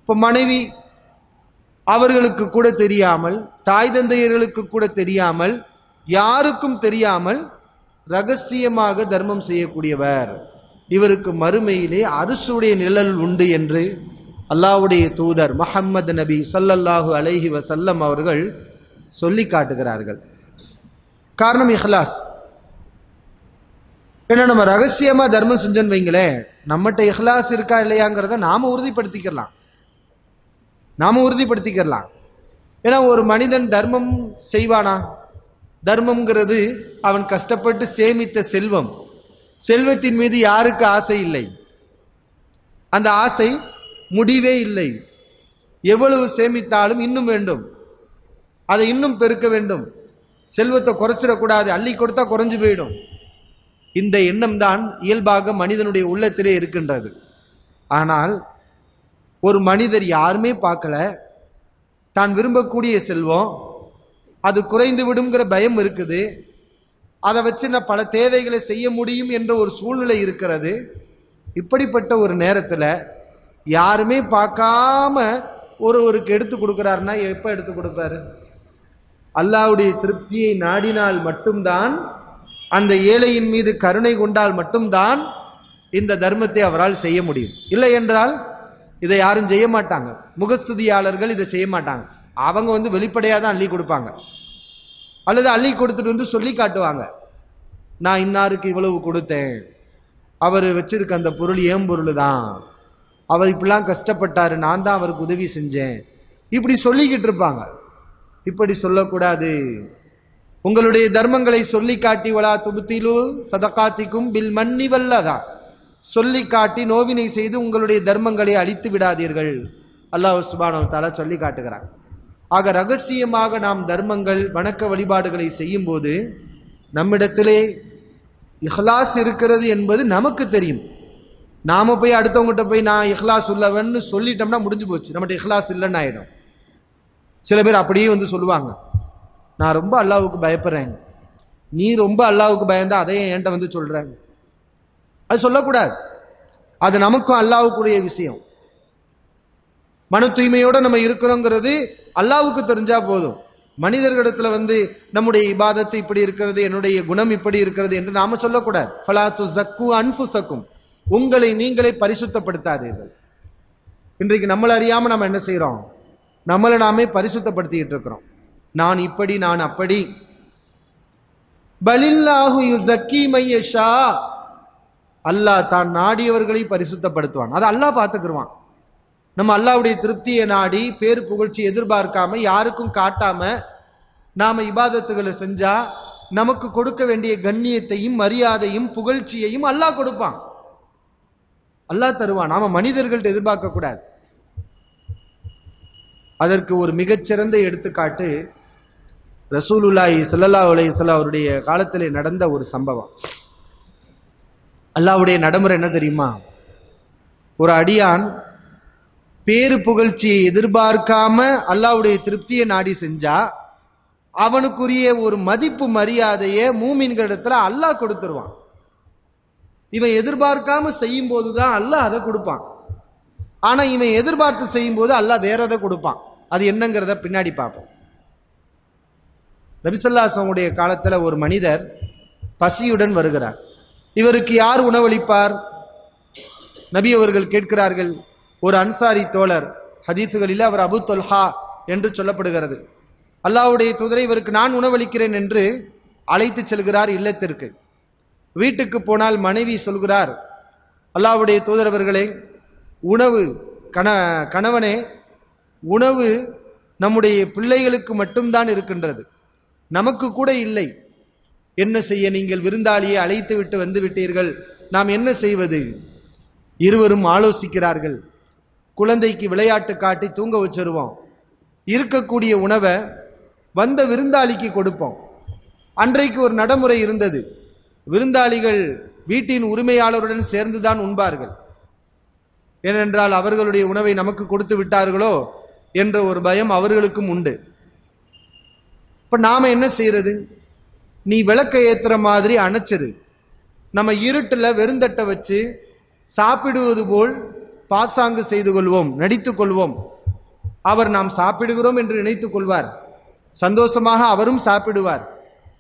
இப்போ மனைவி அவர்களுக்கு கூட தெரியாமல், தாய் தந்தையர்களுக்கு கூட தெரியாமல், யாருக்கும் தெரியாமல் ரகசியமாக தர்மம் செய்யக்கூடியவர், இவருக்கு மறுமையிலே அரிசுடைய நிழல் உண்டு என்று அல்லாஹ்வுடைய தூதர் முஹம்மது நபி ஸல்லல்லாஹு அலைஹி வஸல்லம் அவர்கள் சொல்லி காட்டுகிறார்கள். காரணம் இஹ்லாஸ். ஏன்னா நம்ம ரகசியமா தர்மம் செஞ்சோன்னு வைங்களேன், நம்மகிட்ட இஹ்லாஸ் இருக்கா இல்லையாங்கிறத நாம உறுதிப்படுத்திக்கலாம். ஏன்னா ஒரு மனிதன் தர்மம் செய்வானா? தர்மம்ங்கிறது அவன் கஷ்டப்பட்டு சேமித்த செல்வம். செல்வத்தின் மீது யாருக்கு ஆசை இல்லை? அந்த ஆசை முடிவே இல்லை. எவ்வளவு சேமித்தாலும் இன்னும் வேண்டும், அதை இன்னும் பெருக்க வேண்டும். செல்வத்தை குறைச்சிடக்கூடாது, அள்ளி கொடுத்தா குறைஞ்சு போயிடும். இந்த எண்ணம் தான் இயல்பாக மனிதனுடைய உள்ளத்திலே இருக்கின்றது. ஆனால் ஒரு மனிதர் யாருமே பார்க்கல, தான் விரும்பக்கூடிய செல்வம் அது குறைந்து விடுங்கிற பயம் இருக்குது, அதை வச்சு நான் பல தேவைகளை செய்ய முடியும் என்ற ஒரு சூழ்நிலை இருக்கிறது. இப்படிப்பட்ட ஒரு நேரத்தில் யாருமே பார்க்காம ஒருவருக்கு எடுத்து கொடுக்குறாருன்னா எப்போ எடுத்து கொடுப்பாரு? அல்லாஹ்வுடைய திருப்தியை நாடினால் மட்டும்தான், அந்த ஏழையின் மீது கருணை கொண்டால் மட்டும்தான் இந்த தர்மத்தை அவரால் செய்ய முடியும். இல்லை என்றால் இதை யாரும் செய்ய மாட்டாங்க. முகஸ்துதியாளர்கள் இதை செய்ய மாட்டாங்க. அவங்க வெளிப்படையாக தான் அள்ளி கொடுப்பாங்க, அல்லது அள்ளி கொடுத்துட்டு சொல்லி காட்டுவாங்க, நான் இன்னாருக்கு இவ்வளவு கொடுத்தேன், அவர் வச்சிருக்க அந்த பொருள் ஏன் பொருள் தான், அவர் இப்படிலாம் கஷ்டப்பட்டாரு, நான் தான் அவருக்கு உதவி செஞ்சேன், இப்படி சொல்லிக்கிட்டு இருப்பாங்க. இப்படி சொல்லக்கூடாது. உங்களுடைய தர்மங்களை சொல்லி காட்டி வலா துபுத்திலு சதகாத்திக்கும் பில் மன்னி வல்லதா, சொல்லி காட்டி நோவினை செய்து உங்களுடைய தர்மங்களை அழித்து விடாதீர்கள். அல்லாஹ் சுப்ஹானஹு வ தஆலா சொல்லி காட்டுகிறான். ஆக ரகசியமாக நாம் தர்மங்கள் வணக்க வழிபாடுகளை செய்யும் போது நம்மிடத்திலே இஹ்லாஸ் இருக்கிறது என்பது நமக்கு தெரியும். நாம போய் அடுத்தவங்ககிட்ட போய் நான் இஹ்லாஸ் உள்ளவன்னு சொல்லிட்டோம்னா முடிஞ்சு போச்சு, நம்மகிட்ட இஹ்லாஸ் இல்லைன்னு ஆயிடும். சில பேர் அப்படியே சொல்லுவாங்க, நான் ரொம்ப அல்லாஹ்வுக்கு பயப்படுறேன், நீ ரொம்ப அல்லாஹ்வுக்கு பயந்தா அதையே என்கிட்ட சொல்றேன். அது சொல்லக்கூடாது. அது நமக்கும் அல்லாஹ்வுக்குரிய விஷயம். மன தூய்மையோட நம்ம இருக்கிறோங்கிறது அல்லாஹ்வுக்கு தெரிஞ்சா போதும். மனிதர்களிடத்துல நம்முடைய இபாதத்து இப்படி இருக்கிறது, என்னுடைய குணம் இப்படி இருக்கிறது என்று நாம சொல்லக்கூடாது. ஃபலா துஸக்கு அன்ஃபுஸக்கும், உங்களை நீங்களே பரிசுத்தப்படுத்தாதீர்கள். இன்றைக்கு நம்மளை அறியாம நம்ம என்ன செய்யறோம்? நம்மளை நாமே பரிசுத்தப்படுத்திட்டு இருக்கிறோம். நான் இப்படி, நான் அப்படி. பலில்லாஹு யுஸக்கி மையஷா, அல்லாஹ் தான் நாடியவர்களை பரிசுத்தப்படுத்துவான். அதை அல்லாஹ் பார்த்துக்கிடுவான். நம்ம அல்லாஹ்வுடைய திருப்தியை நாடி பேரு புகழ்ச்சி எதிர்பார்க்காம யாருக்கும் காட்டாம நாம இபாதத்துகளை செஞ்சா நமக்கு கொடுக்க வேண்டிய கண்ணியத்தையும் மரியாதையும் புகழ்ச்சியையும் அல்லாஹ் கொடுப்பான், அல்லாஹ் தருவான். நாம மனிதர்கள்ட்ட எதிர்பார்க்க கூடாது. அதற்கு ஒரு மிகச்சிறந்த எடுத்துக்காட்டு ரசூலுல்லாஹி ஸல்லல்லாஹு அலைஹி வஸல்லம் அவருடைய காலத்திலே நடந்த ஒரு சம்பவம். அல்லாஹ்வுடைய நடைமுறை என்ன தெரியுமா? ஒரு அடியான் பேரு புகழ்ச்சியை எதிர்பார்க்காம அல்லாஹ்வுடைய திருப்தியை நாடி செஞ்சா அவனுக்குரிய ஒரு மதிப்பு மரியாதையை மூமின்களிடத்துல அல்லாஹ் கொடுத்துருவான். இவன் எதிர்பார்க்காம செய்யும் போதுதான் அல்லாஹ் அதை கொடுப்பான். ஆனா இவன் எதிர்பார்த்து செய்யும் போது அல்லாஹ் வேற எதை கொடுப்பான். அது என்னங்கிறத பின்னாடி பார்ப்போம். நபி ஸல்லல்லாஹு அலைஹி வஸல்லம் உடைய காலத்துல ஒரு மனிதர் பசியுடன் வருகிறார். இவருக்கு யார் உணவளிப்பார்? நபி அவர்கள் கேட்கிறார்கள். ஒரு அன்சாரி தோழர், ஹதீசுகளில் அவர் அபு தொல்ஹா என்று சொல்லப்படுகிறது. அல்லாஹ்வுடைய தூதரை இவருக்கு நான் உணவளிக்கிறேன் என்று அழைத்து செல்கிறார் இல்லத்திற்கு. வீட்டுக்கு போனால் மனைவி சொல்கிறார், அல்லாஹ்வுடைய தூதர் அவர்களே, உணவு கணவனே, உணவு நம்முடைய பிள்ளைகளுக்கு மட்டும்தான் இருக்கின்றது, நமக்கு கூட இல்லை. என்ன செய்ய? நீங்கள் விருந்தாளியை அழைத்து விட்டு வந்து விட்டீர்கள், நாம் என்ன செய்வது? இருவரும் ஆலோசிக்கிறார்கள். குழந்தைக்கு விளையாட்டு காட்டி தூங்க வச்சிருவோம், இருக்கக்கூடிய உணவை வந்த விருந்தாளிக்கு கொடுப்போம். அன்றைக்கு ஒரு நடைமுறை இருந்தது, விருந்தாளிகள் வீட்டின் உரிமையாளருடன் சேர்ந்துதான் உண்பார்கள். ஏனென்றால் அவர்களுடைய உணவை நமக்கு கொடுத்து விட்டார்களோ என்ற ஒரு பயம் அவர்களுக்கும் உண்டு. இப்ப நாம என்ன செய்யறது? நீ விளக்க ஏத்துற மாதிரி அணைச்சது, நம்ம இருட்டுல வெறுந்தட்டை வச்சு சாப்பிடுவது போல் பாசாங்கு செய்து கொள்வோம், நடித்துக் கொள்வோம். அவர் நாம் சாப்பிடுகிறோம் என்று நினைத்துக் கொள்வார், சந்தோஷமாக அவரும் சாப்பிடுவார்.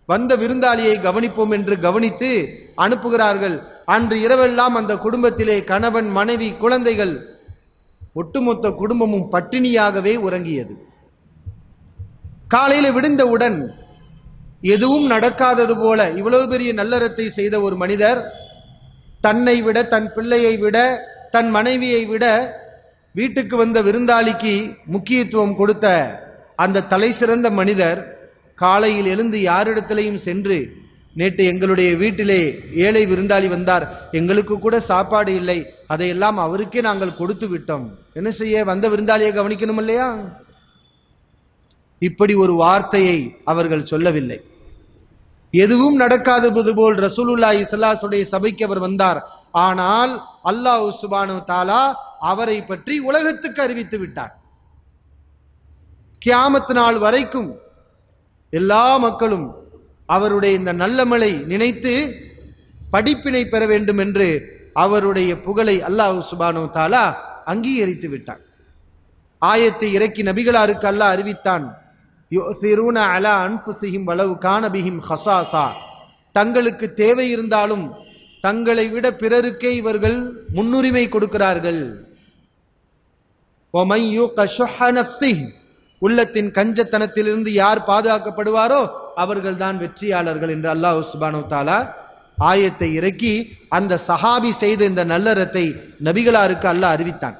வந்த விருந்தாளியை கவனிப்போம் என்று கவனித்து அனுப்புகிறார்கள். அன்று இரவெல்லாம் அந்த குடும்பத்திலே கணவன், மனைவி, குழந்தைகள், ஒட்டுமொத்த குடும்பமும் பட்டினியாகவே உறங்கியது. காலையில் விடுந்தவுடன் எதுவும் நடக்காதது போல இவ்வளவு பெரிய நல்லறத்தை செய்த ஒரு மனிதர், தன்னை விட, தன் பிள்ளையை விட, தன் மனைவியை விட வீட்டுக்கு வந்த விருந்தாளிக்கு முக்கியத்துவம் கொடுத்த அந்த தலை சிறந்த மனிதர் காலையில் எழுந்து யாரிடத்திலையும் சென்று, நேற்று எங்களுடைய வீட்டிலே ஏழை விருந்தாளி வந்தார், எங்களுக்கு கூட சாப்பாடு இல்லை, அதையெல்லாம் அவருக்கே நாங்கள் கொடுத்து விட்டோம், என்ன செய்ய, வந்த விருந்தாளியை கவனிக்கணும் இல்லையா? இப்படி ஒரு வார்த்தையை அவர்கள் சொல்லவில்லை. எதுவும் நடக்காதது போல் ரசூலுல்லாஹி ஸல்லல்லாஹு அலைஹி வஸல்லம் சபைக்கு அவர் வந்தார். ஆனால் அல்லாஹ் சுப்ஹானஹு வ தஆலா அவரை பற்றி உலகத்துக்கு அறிவித்து விட்டார். கியாமத் நாள் வரைக்கும் எல்லா மக்களும் அவருடைய இந்த நல்லமலை நினைத்து படிப்பினை பெற வேண்டும் என்று அவருடைய புகழை அல்லாஹ் சுப்ஹானஹு வ தஆலா அங்கீகரித்து விட்டான். ஆயத்தை இறக்கி நபிகளாருக்கு அல்லாஹ் அறிவித்தான், யுஸிரூன அலா அன்ஃபுஸிஹிம் வலவ் கான பிஹிம் ஹஸாஸா, தங்களுக்கு தேவை இருந்தாலும் தங்களை விட பிறருக்கே இவர்கள் முன்னுரிமை கொடுக்கிறார்கள். வமன் யூக ஷுஹ நஃப்ஸிஹி, உள்ளத்தின் கஞ்சத்தனத்திலிருந்து யார் பாதுகாக்கப்படுவாரோ அவர்கள்தான் வெற்றியாளர்கள் என்று அல்லாஹ் சுப்ஹானஹு வ தஆலா ஆயத்தை இறக்கி அந்த சஹாபி செய்த இந்த நல்லறத்தை நபிகளாருக்கு அல்லாஹ் அறிவித்தான்.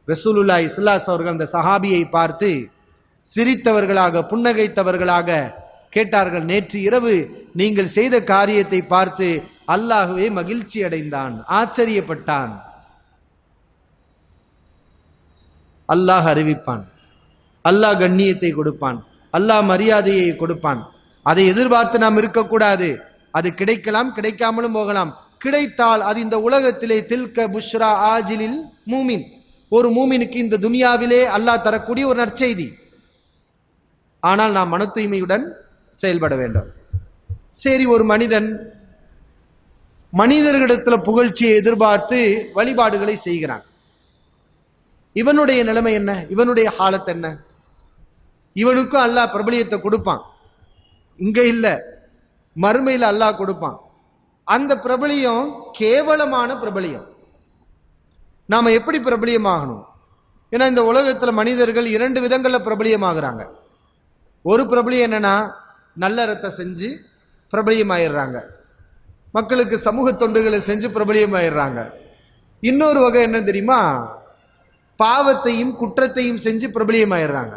ரசூலுல்லாஹி ஸல்லல்லாஹு அலைஹி அவர்கள் அந்த சஹாபியை பார்த்து சிரித்தவர்களாக புன்னகைத்தவர்களாக கேட்டார்கள், நேற்று இரவு நீங்கள் செய்த காரியத்தை பார்த்து அல்லாஹ்வே மகிழ்ச்சி அடைந்தான், ஆச்சரியப்பட்டான். அல்லாஹ் அறிவிப்பான், அல்லாஹ் கண்ணியத்தை கொடுப்பான், அல்லாஹ் மரியாதையை கொடுப்பான். அதை எதிர்பார்த்து நாம் இருக்கக்கூடாது. அது கிடைக்கலாம், கிடைக்காமலும் போகலாம். கிடைத்தால் அது இந்த உலகத்திலே தில்க புஷ்ரா ஆஜிலில் மூமின், ஒரு மூமினுக்கு இந்த துனியாவிலே அல்லாஹ் தரக்கூடிய ஒரு நற்செய்தி. ஆனால் நாம் மன தூய்மையுடன் செயல்பட வேண்டும். சரி, ஒரு மனிதன் மனிதர்களிடத்தில் புகழ்ச்சியை எதிர்பார்த்து வழிபாடுகளை செய்கிறான். இவனுடைய நிலைமை என்ன? இவனுடைய ஹாலத் என்ன? இவனுக்கும் அல்லாஹ் பிரபலியத்தை கொடுப்பான். இங்க இல்ல, மறுமையில் அல்லாஹ் கொடுப்பான். அந்த பிரபலியம் கேவலமான பிரபலியம். நாம எப்படி பிரபலியமாகணும்? ஏன்னா இந்த உலகத்துல மனிதர்கள் 2 விதங்கள்ல பிரபலியமாகறாங்க. ஒரு பிரபலியம் என்னன்னா, நல்லறத்தை செஞ்சு பிரபலியமாயிடுறாங்க, மக்களுக்கு சமூக தொண்டுகளை செஞ்சு பிரபலியமாயிடுறாங்க. இன்னொரு வகை என்ன தெரியுமா? பாவத்தையும் குற்றத்தையும் செஞ்சு பிரபலியமாயிடுறாங்க.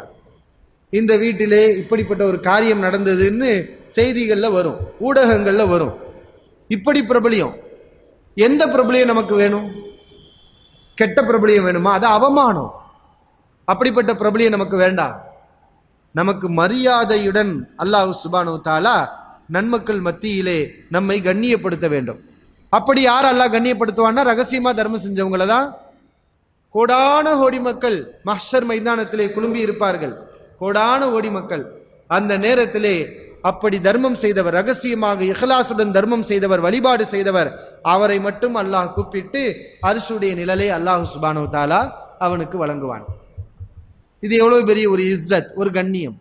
இந்த வீட்டிலே இப்படிப்பட்ட ஒரு காரியம் நடந்ததுன்னு செய்திகள்ல வரும், ஊடகங்கள்ல வரும். இப்படி பிரபலியம். எந்த பிரபலியம் நமக்கு வேணும்? கெட்ட பிரபலியம் வேணுமா? அது அவமானம். அப்படிப்பட்ட பிரபலியம் நமக்கு வேண்டாம். நமக்கு மரியாதையுடன் அல்லாஹ் சுப்ஹானஹு வ தஆலா நன்மக்கள் மத்தியிலே நம்மை கண்ணியப்படுத்த வேண்டும். அப்படி யார் அல்லாஹ் கண்ணியப்படுத்துவான்னா, ரகசியமா தர்மம் செஞ்சவங்களை தான். கோடான கோடி மக்கள் மஹ்ஷர் மைதானத்திலே குழும்பி இருப்பார்கள், கோடான கோடி மக்கள். அந்த நேரத்திலே அப்படி தர்மம் செய்தவர், ரகசியமாக இஹ்லாசுடன் தர்மம் செய்தவர், வழிபாடு செய்தவர், அவரை மட்டும் அல்லாஹ் கூப்பிட்டு அர்ஷுடைய நிழலை அல்லாஹ் சுப்ஹானஹு வ தஆலா அவனுக்கு வழங்குவான். இது எவ்வளவு பெரிய ஒரு இஸ்ஸத், ஒரு கண்ணியம்.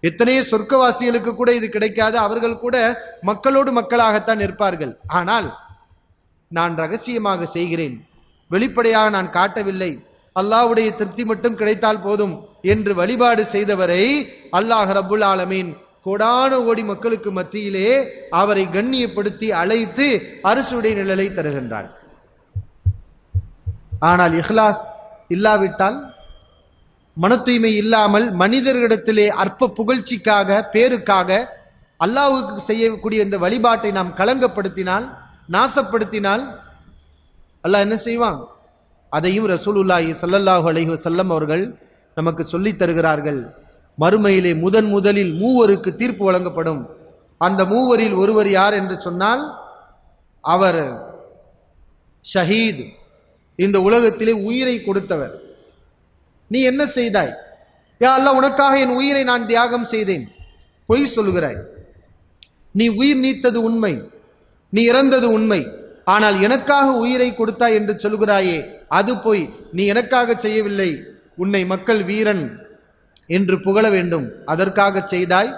எத்தனையோ சொர்க்கவாசிகளுக்கு கூட இது கிடைக்காது. அவர்கள் கூட மக்களோடு மக்களாகத்தான் இருப்பார்கள். ஆனால் நான் ரகசியமாக செய்கிறேன், வெளிப்படையாக நான் காட்டவில்லை, அல்லாஹ்வுடைய திருப்தி மட்டும் கிடைத்தால் போதும் என்று வழிபாடு செய்தவரை அல்லாஹ் ரப்புல் ஆலமீன் கோடான கோடி மக்களுக்கு மத்தியிலே அவரை கண்ணியப்படுத்தி அழைத்து அர்ஷுடைய நிழலை தருகின்றான். ஆனால் இஹ்லாஸ் இல்லாவிட்டால், மன தூய்மை இல்லாமல் மனிதர்களிடத்திலே அற்ப புகழ்ச்சிக்காக பேருக்காக அல்லாஹ்வுக்கு செய்யக்கூடிய இந்த வழிபாட்டை நாம் களங்கப்படுத்தினால், நாசப்படுத்தினால் அல்லாஹ் என்ன செய்வான்? அதையும் ரசூலுல்லாஹி ஸல்லல்லாஹு அலைஹி வஸல்லம் அவர்கள் நமக்கு சொல்லித் தருகிறார்கள். மறுமையிலே முதலில் மூவருக்கு தீர்ப்பு வழங்கப்படும். அந்த மூவரில் ஒருவர் யார் என்று சொன்னால், அவர் ஷஹீத், இந்த உலகத்திலே உயிரை கொடுத்தவர். நீ என்ன செய்தாய்? யா அல்லாஹ், உனக்காக என் உயிரை நான் தியாகம் செய்தேன். பொய் சொல்லுகிறாய். நீ உயிர் நீத்தது உண்மை, நீ இறந்தது உண்மை, ஆனால் எனக்காக உயிரை கொடுத்தாய் என்று சொல்கிறாயே, அது பொய். நீ எனக்காக செய்யவில்லை, உன்னை மக்கள் வீரன் என்று புகழ வேண்டும், அதற்காக செய்தாய்.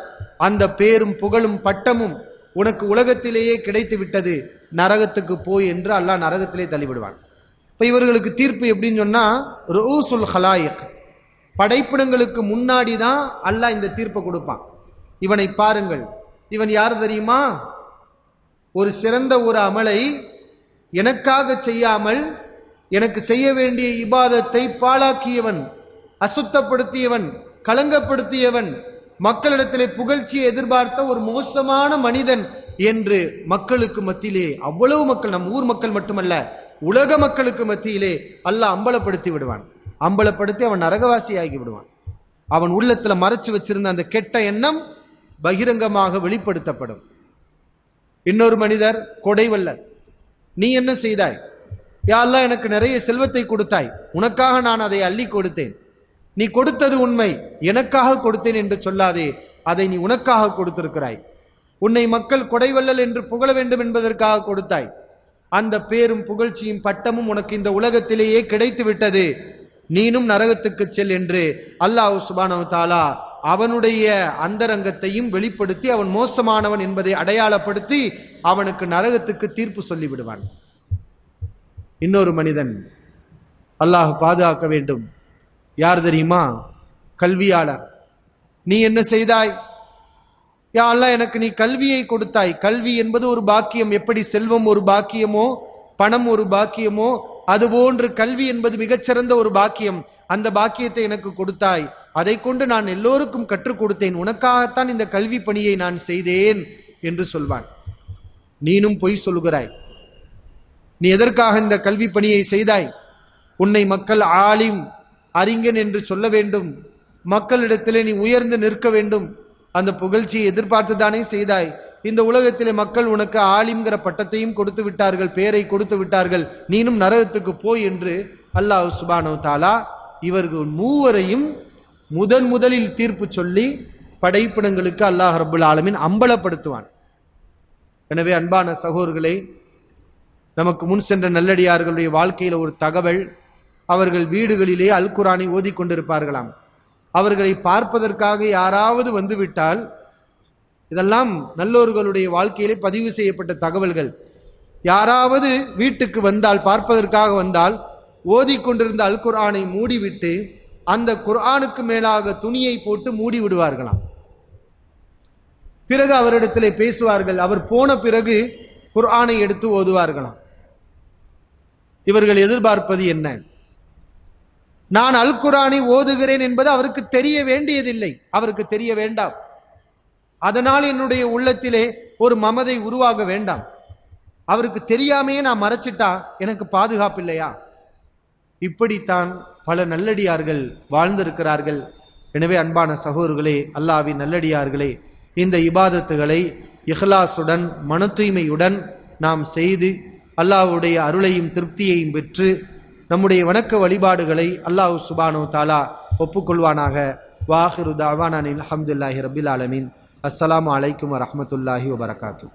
அந்த பேரும் புகழும் பட்டமும் உனக்கு உலகத்திலேயே கிடைத்து விட்டது, நரகத்துக்கு போய் என்று அல்லாஹ் நரகத்திலே தள்ளிவிடுவான். இப்போ இவர்களுக்கு தீர்ப்பு எப்படின்னு சொன்னா, ரூசுல் ஹலாயிக், படைப்பிடங்களுக்கு முன்னாடி தான் அல்லாஹ் இந்த தீர்ப்பை கொடுப்பான். இவனை பாருங்கள், இவன் யார் தெரியுமா? ஒரு சிறந்த ஒரு அமலை எனக்காக செய்யாமல் எனக்கு செய்ய வேண்டிய இபாதத்தை பாழாக்கியவன், அசுத்தப்படுத்தியவன், களங்கப்படுத்தியவன், மக்களிடத்திலே புகழ்ச்சியை எதிர்பார்த்த ஒரு மோசமான மனிதன் என்று மக்களுக்கு மத்தியிலே, அவ்வளவு மக்கள், நம் ஊர் மக்கள் மட்டுமல்ல உலக மக்களுக்கு மத்தியிலே அல்லாஹ் அம்பலப்படுத்தி விடுவான். அம்பலப்படுத்தி அவன் நரகவாசி ஆகி விடுவான். அவன் உள்ளத்துல மறைச்சு வச்சிருந்த அந்த கெட்ட எண்ணம் பகிரங்கமாக வெளிப்படுத்தப்படும். இன்னொரு மனிதர் கொடைவல்லர், நீ என்ன செய்தாய்? யா அல்லாஹ், எனக்கு நிறைய செல்வத்தை கொடுத்தாய், உனக்காக நான் அதை அள்ளி கொடுத்தேன். நீ கொடுத்தது உண்மை, எனக்காக கொடுத்தேன் என்று சொல்லாதே, அதை நீ உனக்காக கொடுத்திருக்கிறாய். உன்னை மக்கள் கொடைவள்ளல் என்று புகழ வேண்டும் என்பதற்காக கொடுத்தாய். அந்த பேரும் புகழ்ச்சியும் பட்டமும் உனக்கு இந்த உலகத்திலேயே கிடைத்து விட்டது, நீனும் நரகத்துக்கு செல் என்று அல்லாஹ் சுப்ஹானஹு வ தஆலா அவனுடைய அந்தரங்கத்தையும் வெளிப்படுத்தி அவன் மோசமானவன் என்பதை அடையாளப்படுத்தி அவனுக்கு நரகத்துக்கு தீர்ப்பு சொல்லிவிடுவான். இன்னொரு மனிதன், அல்லாஹ் பாதுகாக்க வேண்டும், யார் தெரியுமா? கல்வியாளர். நீ என்ன செய்தாய்? யா அல்லாஹ், எனக்கு நீ கல்வியை கொடுத்தாய். கல்வி என்பது ஒரு பாக்கியம். எப்படி செல்வம் ஒரு பாக்கியமோ, பணம் ஒரு பாக்கியமோ, அதுபோன்று கல்வி என்பது மிகச்சிறந்த ஒரு பாக்கியம். அந்த பாக்கியத்தை எனக்கு கொடுத்தாய். அதை கொண்டு நான் எல்லோருக்கும் கற்றுக் கொடுத்தேன். உனக்காகத்தான் இந்த கல்வி பணியை நான் செய்தேன் என்று சொல்வான். நீனும் பொய் சொல்கிறாய். நீ எதற்காக இந்த கல்வி பணியை செய்தாய்? உன்னை மக்கள் ஆலிம், அறிஞன் என்று சொல்ல வேண்டும், மக்களிடத்திலே நீ உயர்ந்து நிற்க வேண்டும். அந்த புகழ்ச்சியை எதிர்பார்த்துதானே செய்தாய். இந்த உலகத்திலே மக்கள் உனக்கு ஆலிம்ங்கிற பட்டத்தையும் கொடுத்து விட்டார்கள், பேரை கொடுத்து விட்டார்கள். நீனும் நரகத்துக்கு போய் என்று அல்லாஹ் சுப்ஹானஹு வ தஆலா இவர்கள் மூவரையும் முதலில் தீர்ப்பு சொல்லி படைப்பினங்களுக்கு அல்லாஹ் ரப்புல் ஆலமீன் அம்பலப்படுத்துவான். எனவே அன்பான சகோதரர்களே, நமக்கு முன் சென்ற நல்லடியார்களுடைய வாழ்க்கையில ஒரு தகவல், அவர்கள் வீடுகளிலே அல் குர்ஆனை ஓதிக்கொண்டிருப்பார்களாம். அவர்களை பார்ப்பதற்காக யாராவது வந்துவிட்டால், இதெல்லாம் நல்லோர்களுடைய வாழ்க்கையிலே பதிவு செய்யப்பட்ட தகவல்கள், யாராவது வீட்டுக்கு வந்தால், பார்ப்பதற்காக வந்தால், ஓதிக்கொண்டிருந்த அல் குர்ஆனை மூடிவிட்டு அந்த குர்ஆனுக்கு மேலாக துணியை போட்டு மூடி விடுவார்களாம். பிறகு அவரிடத்திலே பேசுவார்கள். அவர் போன பிறகு குர்ஆனை எடுத்து ஓதுவார்களாம். இவர்கள் எதிர்பார்ப்பது என்ன? நான் அல் குர்ஆனை ஓதுகிறேன் என்பது அவருக்கு தெரிய வேண்டியதில்லை, அவருக்கு தெரிய வேண்டாம். அதனால் என்னுடைய உள்ளத்திலே ஒரு மமதை உருவாக வேண்டாம். அவருக்கு தெரியாமையே நான் மறைச்சிட்டா எனக்கு பாதுகாப்பு இல்லையா? இப்படித்தான் பல நல்லடியார்கள் வாழ்ந்திருக்கிறார்கள். எனவே அன்பான சகோதரர்களே, அல்லாஹ்வின் நல்லடியார்களே, இந்த இபாதத்துகளை இஹ்லாசுடன், மன தூய்மையுடன் நாம் செய்து அல்லாஹ்வுடைய அருளையும் திருப்தியையும் பெற்று நம்முடைய வணக்க வழிபாடுகளை அல்லாஹ் சுப்ஹானஹு வ தஆலா ஒப்புக்கொள்வானாக. வாஹிரு தஅவானா அல்ஹம்துலில்லாஹி ரப்பில் ஆலமீன். அஸ்ஸலாமு அலைக்கும் வரஹ்மத்துல்லாஹி வபரகாத்துஹு.